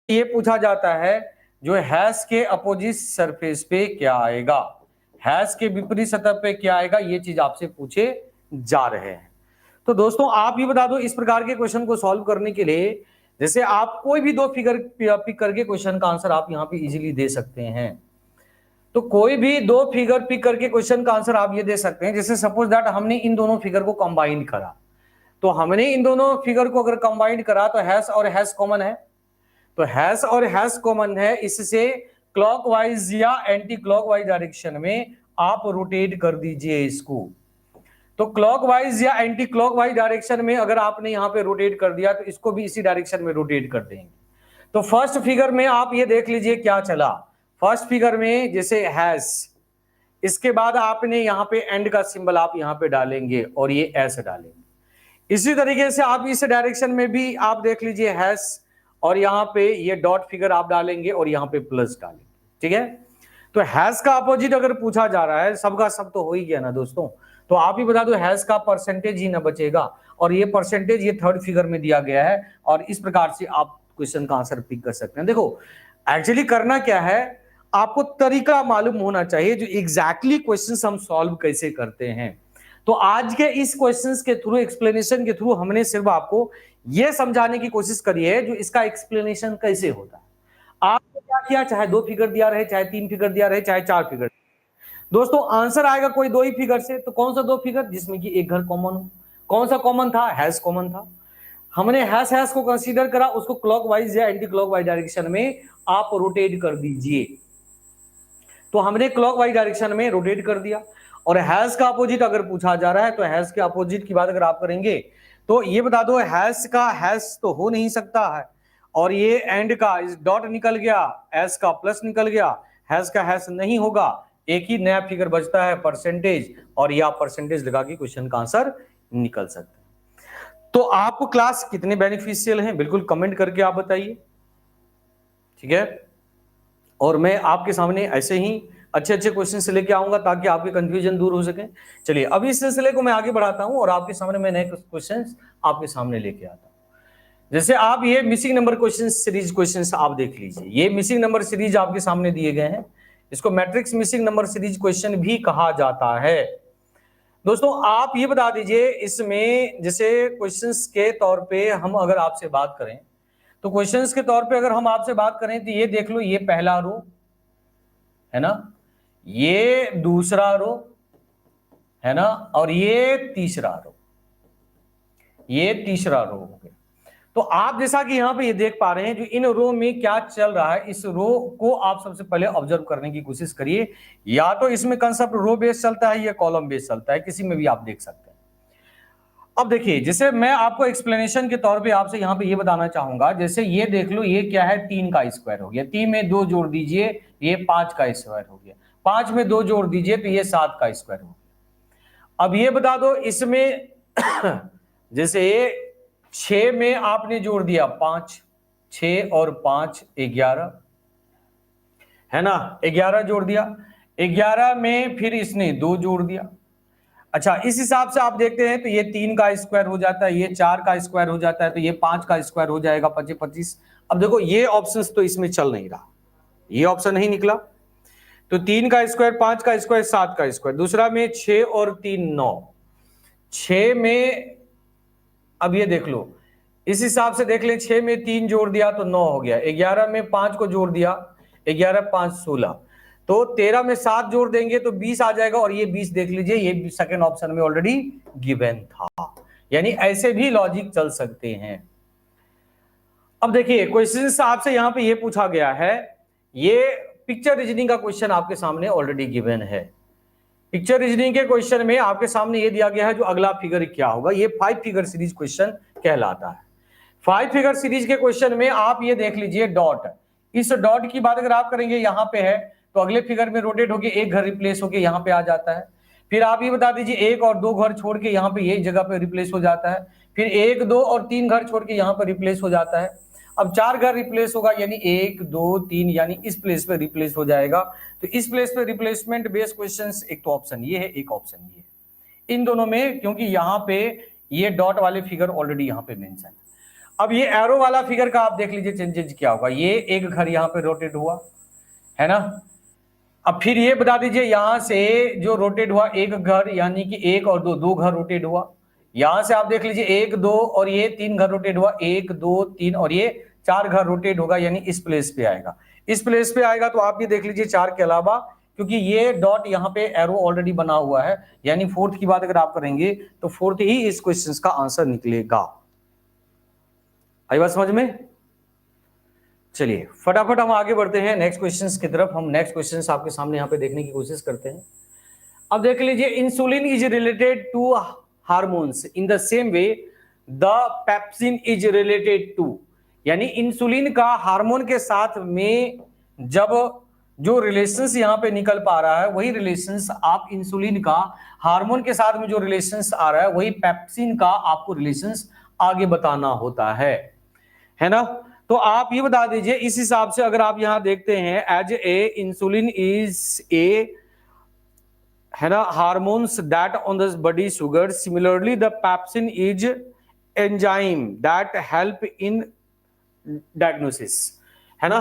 ये पूछा जाता है जो हैश के अपोजिट सरफेस पे क्या आएगा, हैश के विपरीत सतह पे क्या आएगा, ये चीज आपसे पूछे जा रहे हैं। तो दोस्तों आप ये बता दो, इस प्रकार के क्वेश्चन को सॉल्व करने के लिए जैसे आप कोई भी दो फिगर पिक करके क्वेश्चन का आंसर आप यहाँ पे इजीली दे सकते हैं। तो कोई भी दो फिगर पिक करके क्वेश्चन का आंसर आप ये दे सकते हैं। जैसे सपोज दैट हमने इन दोनों फिगर को कंबाइन करा, तो हमने इन दोनों फिगर को अगर कंबाइन करा तो हैश और हैश कॉमन है, तो हैश और हैश कॉमन है, इससे क्लॉकवाइज या एंटी क्लॉकवाइज डायरेक्शन में आप रोटेट कर दीजिए इसको। तो क्लॉकवाइज या एंटी क्लॉकवाइज डायरेक्शन में अगर आपने यहां पे रोटेट कर दिया तो इसको भी इसी डायरेक्शन में रोटेट कर देंगे। तो फर्स्ट फिगर में आप ये देख लीजिए क्या चला। फर्स्ट फिगर में जैसे हैश, इसके बाद आपने यहां पे एंड का सिंबल आप यहां पे डालेंगे और ये ऐसे डालेंगे। इसी तरीके से आप इस डायरेक्शन में भी आप देख लीजिए हैश, और यहां पे ये डॉट फिगर आप डालेंगे और यहां पे प्लस डालेंगे। ठीक है, तो हैश का अपोजिट अगर पूछा जा रहा है, सबका सब तो हो ही गया ना दोस्तों, तो आप ही बता दो हैश का परसेंटेज ही ना बचेगा, और ये परसेंटेज ये थर्ड फिगर में दिया गया है, और इस प्रकार से आप क्वेश्चन का आंसर पिक कर सकते हैं। देखो एक्चुअली करना क्या है, आपको तरीका मालूम होना चाहिए जो एग्जैक्टली क्वेश्चन हम सॉल्व कैसे करते हैं। तो आज के इस क्वेश्चंस के थ्रू, एक्सप्लेनेशन के थ्रू हमने सिर्फ आपको यह समझाने की कोशिश करी है जो इसका एक्सप्लेनेशन कैसे होता है। आपने क्या किया, चाहे दो फिगर दिया रहे, चाहे तीन फिगर दिया रहे, चाहे चार फिगर, दोस्तों आंसर आएगा कोई दो ही फिगर से। तो कौन सा दो फिगर, जिसमें कि एक घर कॉमन हो। कौन सा कॉमन था, हैश कॉमन था। हमने हैश हैश को कंसीडर करा, उसको क्लॉकवाइज या एंटी क्लॉकवाइज डायरेक्शन में आप रोटेट कर दीजिए। तो हमने क्लॉकवाइज डायरेक्शन में रोटेट कर दिया। और हैश का अपोजिट अगर पूछा जा रहा है तो हैश के अपोजिट की बात अगर आप करेंगे तो ये बता दो, हैश का हैश तो हो नहीं सकता है, और ये एंड का डॉट निकल गया, एस का प्लस निकल गया, हैश का हैश नहीं होगा। एक ही नया फिगर बचता है परसेंटेज, और यह परसेंटेज लगा के क्वेश्चन का आंसर निकल सकता है। तो आपको क्लास कितने बेनिफिशियल हैं, बिल्कुल कमेंट करके आप बताइए। ठीक है, और मैं आपके सामने ऐसे ही अच्छे अच्छे क्वेश्चन से लेके आऊंगा ताकि आपके कंफ्यूजन दूर हो सके। चलिए अब इस सिलसिले को मैं आगे बढ़ाता हूं और आपके सामने मैं नए क्वेश्चन आपके सामने लेके आता हूं। जैसे आप ये missing number question series question आप देख लीजिए, ये मिसिंग नंबर सीरीज आपके सामने दिए गए हैं। इसको matrix missing number series question भी कहा जाता है। दोस्तों आप ये बता दीजिए, इसमें जैसे क्वेश्चंस के तौर पे हम अगर आपसे बात करें, तो क्वेश्चंस के तौर पे अगर हम आपसे बात करें तो ये देख लो, ये पहला रो है ना, ये दूसरा रो है ना, और ये तीसरा रो, ये तीसरा रो हो गया। तो आप जैसा कि यहां पे ये देख पा रहे हैं जो इन रो में क्या चल रहा है, इस रो को आप सबसे पहले ऑब्जर्व करने की कोशिश करिए। या तो इसमें कंसेप्ट रो बेस चलता है या कॉलम बेस चलता है, किसी में भी आप देख सकते हैं। अब देखिए, जैसे मैं आपको एक्सप्लेनेशन के तौर पे आपसे यहां पे ये बताना चाहूंगा, जैसे ये देख लो, ये क्या है, 3 का स्क्वायर हो गया, 3 में 2 जोड़ दीजिए, ये 5 का स्क्वायर हो गया, 5 में 2 जोड़ दीजिए तो ये 7 का स्क्वायर हो गया। अब ये बता दो इसमें जैसे ये 6 में आपने जोड़ दिया 5, 6 और 5 11 है ना, 11 जोड़ दिया, 11 में फिर इसने 2 जोड़ दिया। अच्छा, इस हिसाब से आप देखते हैं तो ये 3 का स्क्वायर हो जाता है, ये 4 का स्क्वायर हो जाता है, तो ये 5 का स्क्वायर हो जाएगा, 25 25। अब देखो ये ऑप्शन तो इसमें चल नहीं रहा, ये ऑप्शन नहीं निकला। तो 3 का स्क्वायर, 5 का स्क्वायर, 7 का स्क्वायर, दूसरा में 6 और 3 9, 6 में अब ये देख लो, इस हिसाब से देख लें, 6 में 3 जोड़ दिया तो 9 हो गया, 11 में 5 को जोड़ दिया, 11 5 16, तो 13 में 7 जोड़ देंगे तो 20 आ जाएगा, और ये 20 देख लीजिए, ये सेकंड ऑप्शन में ऑलरेडी गिवन था। यानी ऐसे भी लॉजिक चल सकते हैं। अब देखिए क्वेश्चन आपसे यहां पे ये पूछा गया है, ये पिक्चर रीजनिंग का क्वेश्चन आपके सामने ऑलरेडी गिवन है। पिक्चर रीजनिंग के क्वेश्चन में आपके सामने ये दिया गया है जो अगला फिगर क्या होगा, ये 5 फिगर सीरीज क्वेश्चन कहलाता है। 5 फिगर सीरीज के क्वेश्चन में आप ये देख लीजिए डॉट, इस डॉट की बात अगर आप करेंगे यहां पे है तो अगले फिगर में रोटेट होके एक घर रिप्लेस होके यहां पे आ जाता है। फिर आप ये बता दीजिए एक और दो घर छोड़ के यहां पे ये जगह पे रिप्लेस हो जाता है, फिर 1 2 और 3 घर छोड़ के यहां पे रिप्लेस हो जाता है। अब 4 घर रिप्लेस होगा, यानी 1 2 3, यानी इस प्लेस पे रिप्लेस हो जाएगा। तो इस प्लेस पे रिप्लेसमेंट बेस्ड क्वेश्चंस, एक तो ऑप्शन ये है, एक ऑप्शन ये है, इन दोनों में, क्योंकि यहां पे ये डॉट वाले फिगर ऑलरेडी यहां पे मेंशन है। अब ये एरो वाला फिगर का आप देख लीजिए चेंजेज क्या होगा। ये एक घर यहाँ पे रोटेट हुआ है ना। अब फिर ये बता दीजिए यहां से जो रोटेट हुआ एक घर, यानी कि एक और दो, दो घर रोटेट हुआ। यहां से आप देख लीजिए एक दो और ये तीन घर रोटेट हुआ, एक दो तीन और ये चार घर रोटेट होगा, यानी इस प्लेस पे आएगा। इस प्लेस पे आएगा तो आप ये देख लीजिए चार के अलावा, क्योंकि ये डॉट यहाँ पे एरो ऑलरेडी बना हुआ है, यानी फोर्थ की बात अगर आप करेंगे तो फोर्थ ही इस क्वेश्चन का आंसर निकलेगा। आई बात समझ में? चलिए फटाफट हम आगे बढ़ते हैं नेक्स्ट क्वेश्चंस की तरफ। हम नेक्स्ट क्वेश्चंस आपके सामने यहाँ पे देखने की कोशिश करते हैं। अब देख लीजिए, insulin is related to hormones in the same way the pepsin is related to, यानी इंसुलिन का हार्मोन के साथ में जब जो रिलेशंस यहाँ पे निकल पा रहा है, वही रिलेशंस आप इंसुलिन का हार्मोन के साथ में जो रिलेशंस आ रहा है, वही पेप्सिन का आपको रिलेशंस आगे बताना होता है ना। तो आप ये बता दीजिए इस हिसाब से, अगर आप यहां देखते हैं, as a insulin is a, है ना, hormones that on the body sugar, similarly the pepsin is enzyme that help in diagnosis, है ना।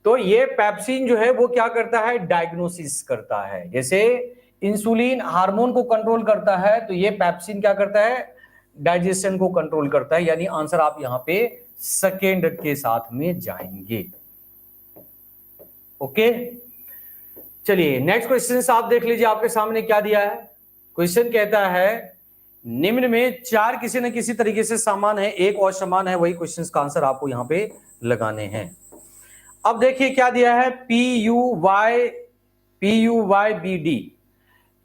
तो ये पेप्सिन जो है वो क्या करता है, डायग्नोसिस करता है। जैसे इंसुलिन हार्मोन को कंट्रोल करता है, तो ये पेप्सिन क्या करता है, डाइजेशन को कंट्रोल करता है। यानी आंसर आप यहां पे सेकेंड के साथ में जाएंगे। ओके, चलिए नेक्स्ट क्वेश्चन आप देख लीजिए, आपके सामने क्या दिया है। क्वेश्चन कहता है निम्न में चार किसी न किसी तरीके से समान है, एक और समान है, वही क्वेश्चन का आंसर आपको यहां पे लगाने हैं। अब देखिए क्या दिया है, PUYBD,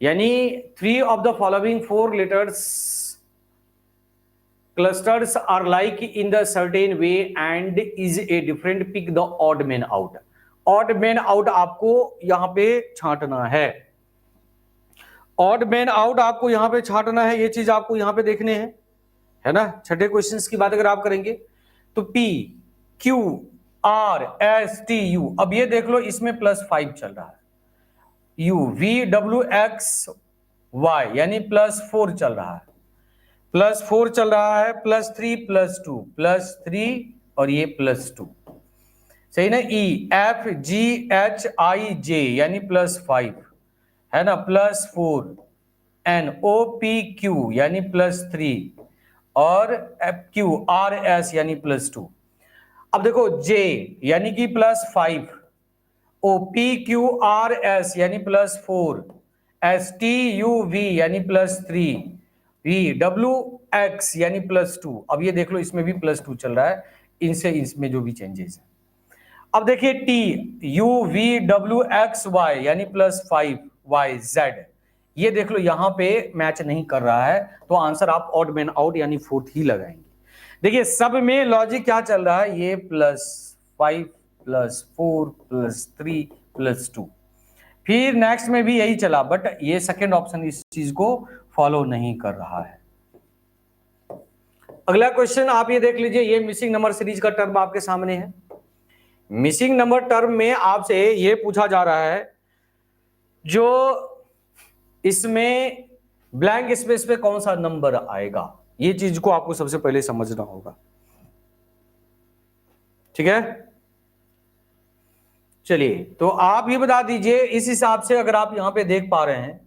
यानी 3 of the following 4 letters clusters are like in the certain way and is a different, pick the odd man out। odd man out आपको यहां पे छांटना odd man out आपको यहां पे छांटना है। ये चीज आपको यहां पे देखने हैं, है ना। छठे क्वेश्चंस की बात अगर आप करेंगे तो PQRSTU, अब ये देख लो इसमें +5 चल रहा है, UVWXY यानी +4 चल रहा है, +4 चल रहा है, +3 +2 +3 और ये +2, सही ना। EFGHIJ यानी +5, है ना, +4, NOPQ यानी +3 और FQRS यानी +2। अब देखो J यानी कि +5, OPQRS यानी +4, STUV यानी +3, VWX यानी +2। अब ये देख लो इसमें भी +2 चल रहा है, इनसे इसमें जो भी चेंजेस है। अब देखिए TUVWXY यानी +5YZ, ये देख लो यहां पे मैच नहीं कर रहा है, तो आंसर आप ऑड मैन आउट यानी फोर्थ ही लगाएंगे। देखिए सब में लॉजिक क्या चल रहा है, ये +5 +4 +3 +2, फिर नेक्स्ट में भी यही चला, बट ये सेकेंड ऑप्शन इस चीज को फॉलो नहीं कर रहा है। अगला क्वेश्चन आप ये देख लीजिए, ये मिसिंग नंबर सीरीज का टर्म आपके सामने है। मिसिंग नंबर टर्म में आपसे ये पूछा जा रहा है, जो इसमें ब्लैंक स्पेस पे कौन सा नंबर आएगा, ये चीज को आपको सबसे पहले समझना होगा, ठीक है। चलिए तो आप ये बता दीजिए इस हिसाब से, अगर आप यहां पे देख पा रहे हैं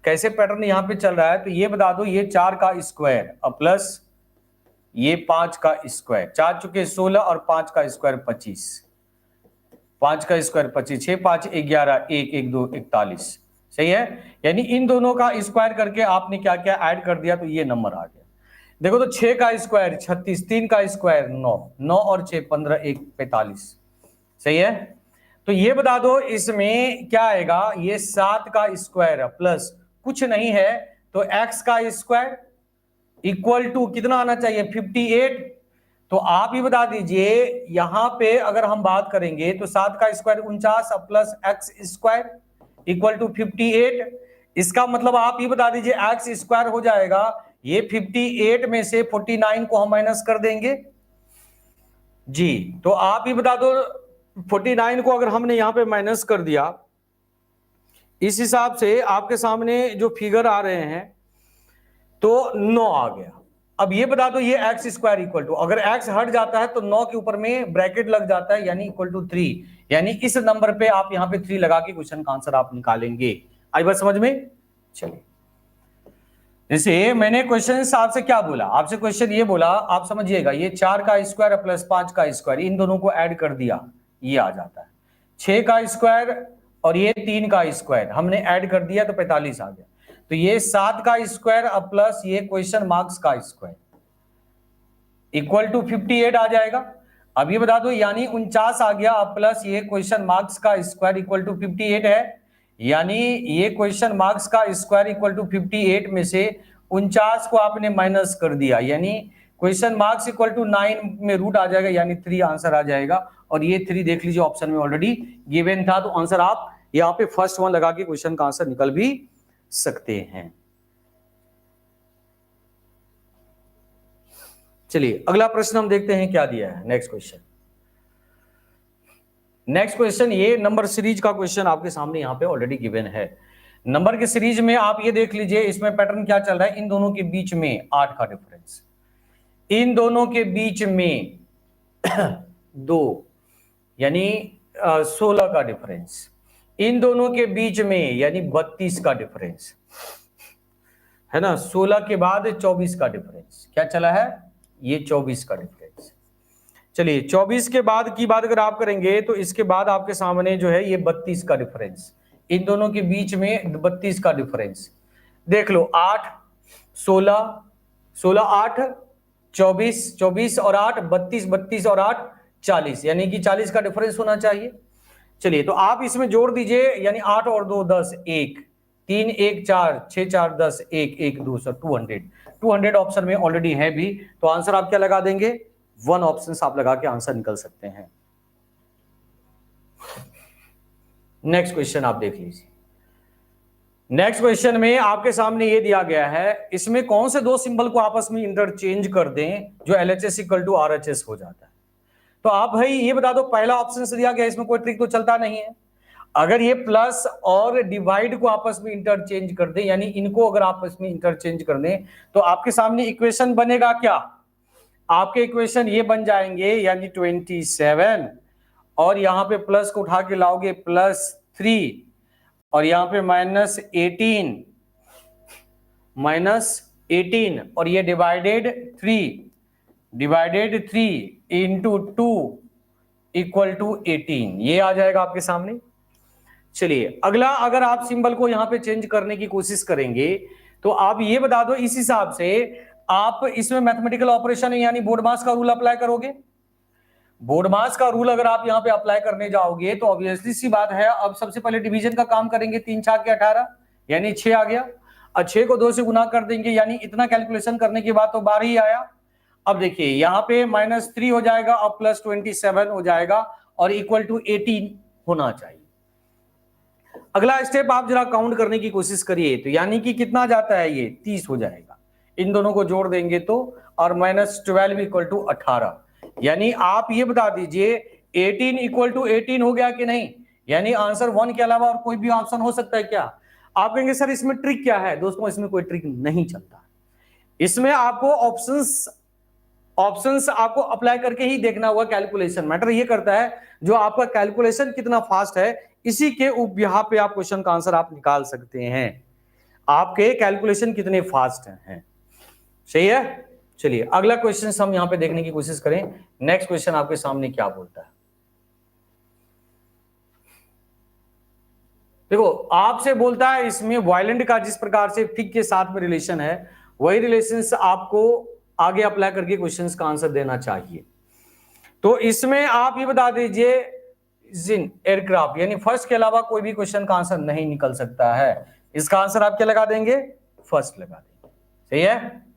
कैसे पैटर्न यहां पे चल रहा है, तो ये बता दो, ये 4 का स्क्वायर और प्लस ये 5 का स्क्वायर, 4 चुके 16 और 5 का स्क्वायर 25, 5 का स्क्वायर 25, 6 5 11, 1 1 2 41, सही है। यानी इन दोनों का स्क्वायर करके आपने क्या क्या ऐड कर दिया, तो ये नंबर आ गया। देखो तो 6 का स्क्वायर 36, 3 का स्क्वायर 9, 9 और 6 15, 1 45, सही है। तो ये बता दो इसमें क्या आएगा, ये 7 का स्क्वायर प्लस कुछ नहीं है तो x का स्क्वायर इक्वल टू कितना आना चाहिए, 58। तो आप ही बता दीजिए यहां पे अगर हम बात करेंगे तो 7 का square 49 plus x square equal to 58। इसका मतलब आप ही बता दीजिए x स्क्वायर हो जाएगा, ये 58 में से 49 को हम माइनस कर देंगे जी। तो आप ही बता दो 49 को अगर हमने यहां पे माइनस कर दिया, इस हिसाब से आपके सामने जो फिगर आ रहे हैं तो 9 आ गया, अब ये बता दो, ये एक्स स्क्वायर इक्वल टू, अगर एक्स हट जाता है तो 9 के ऊपर में ब्रैकेट लग जाता है, यानी इक्वल टू 3, यानी इस नंबर पे आप यहाँ पे 3 लगा के क्वेश्चन का आंसर आप निकालेंगे। आई बात समझ में? चलिए, जैसे मैंने क्वेश्चन आपसे क्या बोला, आपसे क्वेश्चन ये बोला, आप समझिएगा, ये 4 का स्क्वायर प्लस 5 का स्क्वायर, इन दोनों को ऐड कर दिया, ये आ जाता है 6 का स्क्वायर और ये 3 का स्क्वायर हमने ऐड कर दिया तो 45 आ गया। तो ये 7 का स्क्वायर अब प्लस ये क्वेश्चन मार्क्स का स्क्वायर इक्वल टू 58 आ जाएगा। अब ये बता दो, यानी 49 आ गया, अब प्लस ये क्वेश्चन मार्क्स का स्क्वायर इक्वल टू 58 है, यानी ये क्वेश्चन मार्क्स का स्क्वायर इक्वल टू 58 में से 49 को आपने माइनस कर दिया, यानी क्वेश्चन मार्क्स इक्वल टू 9 में रूट आ जाएगा, यानी 3 आंसर आ जाएगा। और ये 3 देख लीजिए ऑप्शन में ऑलरेडी गिवन था, तो आंसर आप यहाँ पे फर्स्ट वन लगा के क्वेश्चन का आंसर निकल भी सकते हैं। चलिए अगला प्रश्न हम देखते हैं क्या दिया है। नेक्स्ट क्वेश्चन, ये नंबर सीरीज का क्वेश्चन आपके सामने यहाँ पे ऑलरेडी गिवन है। नंबर के सीरीज में आप ये देख लीजिए, इसमें पैटर्न क्या चल रहा है, इन दोनों के बीच में 8 का डिफरेंस, इन दोनों के बीच में 2 यानी 16 का डिफरेंस, इन दोनों के बीच में यानी 32 का डिफरेंस है ना, 16 के बाद 24 का डिफरेंस क्या चला है, ये 24 का डिफरेंस। चलिए 24 के बाद की बात अगर आप करेंगे तो इसके बाद आपके सामने जो है ये 32 का डिफरेंस, इन दोनों के बीच में 32 का डिफरेंस देख लो, 8 16 16 8 24 24 और 8 32 32 और 8 40, यानी कि 40 का डिफरेंस होना चाहिए। चलिए तो आप इसमें जोड़ दीजिए, यानी 8 और 2 10, 1 3 1 4 6 4 10 1 1 2 200 ऑप्शन में ऑलरेडी है भी, तो आंसर आप क्या लगा देंगे, 1 ऑप्शन आप लगा के आंसर निकल सकते हैं। नेक्स्ट क्वेश्चन आप देख लीजिए। नेक्स्ट क्वेश्चन में आपके सामने ये दिया गया है, इसमें कौन से 2 सिंबल को आपस में इंटरचेंज कर दें जो LHS इक्वल टू RHS हो जाता है। तो आप भाई ये बता दो, पहला ऑप्शन से दिया गया, इसमें कोई ट्रिक तो चलता नहीं है। अगर ये प्लस और डिवाइड को आपस में इंटरचेंज कर दें, यानी इनको अगर आपस में इंटरचेंज कर दें, तो आपके सामने इक्वेशन बनेगा क्या, आपके इक्वेशन ये बन जाएंगे, यानी 27 और यहां पे प्लस को उठा के लाओगे +3 और यहां पे -18 और ये डिवाइडेड 3 इंटू 2 इक्वल टू 18, ये आ जाएगा आपके सामने। चलिए अगला, अगर आप सिंबल को यहां पे चेंज करने की कोशिश करेंगे तो आप ये बता दो, इस हिसाब से आप इसमें मैथमेटिकल ऑपरेशन यानी बोर्डमास का रूल अप्लाई करोगे। बोर्डमास का रूल अगर आप यहां पे अप्लाई करने जाओगे तो ऑब्वियसली सी बात है, अब सबसे पहले डिवीजन का काम करेंगे, 3 6 के 18 यानी 6 आ गया, और 6 को 2 से गुना कर देंगे, यानी इतना कैलकुलेशन करने के बाद तो 12 ही आया। अब देखिए यहाँ पे -3 हो जाएगा और +27 हो जाएगा और इक्वल टू 18 होना चाहिए। अगला स्टेप आप जरा काउंट करने की कोशिश करिए, तो यानी कि कितना जाता है, ये 30 हो जाएगा, इन दोनों को जोड़ देंगे तो, और -12 इक्वल टू 18, यानी आप ये बता दीजिए 18 इक्वल टू 18 हो गया कि नहीं, यानी आंसर 1 के अलावा और कोई भी ऑप्शन हो सकता है क्या। आप कहेंगे सर इसमें ट्रिक क्या है, दोस्तों इसमें कोई ट्रिक नहीं चलता, इसमें आपको ऑप्शंस आपको अप्लाई करके ही देखना होगा। कैलकुलेशन मैटर ये करता है, जो आपका कैलकुलेशन कितना फास्ट है, इसी के यहाँ पे आप क्वेश्चन का आंसर आप निकाल सकते हैं, आपके कैलकुलेशन कितने फास्ट हैं। सही है। चलिए अगला क्वेश्चन हम यहां पे देखने की कोशिश करें। नेक्स्ट क्वेश्चन आपके सामने क्या बोलता है, देखो आपसे बोलता है, इसमें वायलेंट का जिस प्रकार से फिग के साथ में रिलेशन है, वही रिलेशंस आपको आगे अप्लाई करके क्वेश्चंस का आंसर देना चाहिए। तो इसमें आप ये बता दीजिए, जिन एयरक्राफ्ट यानी फर्स्ट के अलावा कोई भी क्वेश्चन का आंसर नहीं निकल सकता है, इसका आंसर आप क्या लगा देंगे, फर्स्ट लगा देंगे। सही है।